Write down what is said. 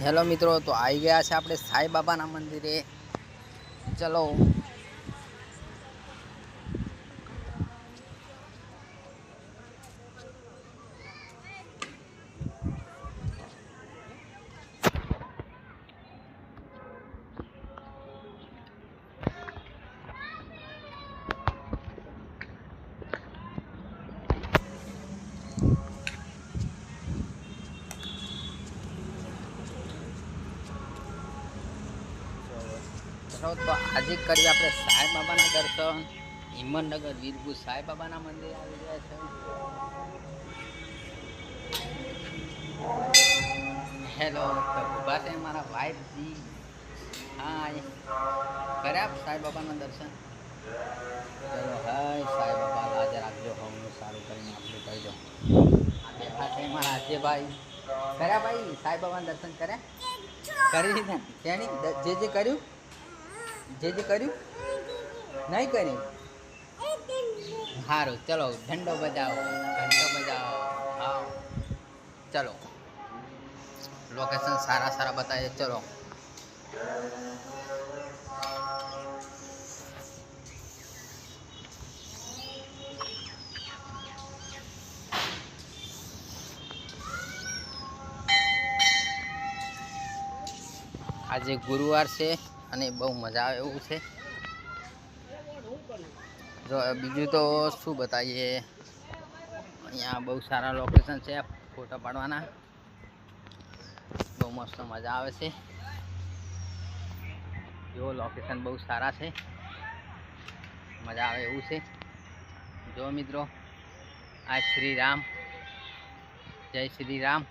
Hello મિત્રો, તો આવી ગયા છે આપણે સાઈ બાબાના મંદિરે. ચલો. તો આજે કરીએ આપણે સાઈ બાબાના દર્શન. હિંમતનગર વીરપુર સાઈ બાબાના મંદિરે આવી ગયા છે. હેલો, તો ઉભા છે મારા વાઇફજી. હાય, કર્યા સાઈ બાબાના દર્શન. ચલો, હાય સાઈ બાબા, હાજર રાખજો. હવનું સારું કરીને આપણે કરી દો. આ બેઠા છે મારા રાજ્યભાઈ. કર્યા ભાઈ સાઈ બાબાના દર્શન કર્યા? કરી દીધા. તેની જે કર્યું, જે કર્યું નહીં કર્યું. સારું, ચલો ઝંડો બજાવો, ઘંટો બજાવો. હા, ચલો લોકેશન સારા સારા બતાવીએ. ચલો. આજે ગુરુવાર છે અને બહુ મજા આવે એવું છે. જો બીજું તો શું બતાવીએ, અહીંયા બહુ સારા લોકેશન છે ફોટા પાડવાના. બહુ મસ્ત મજા આવે છે. જો લોકેશન બહુ સારા છે, મજા આવે એવું છે. જો મિત્રો, આ શ્રી રામ, જય શ્રી રામ.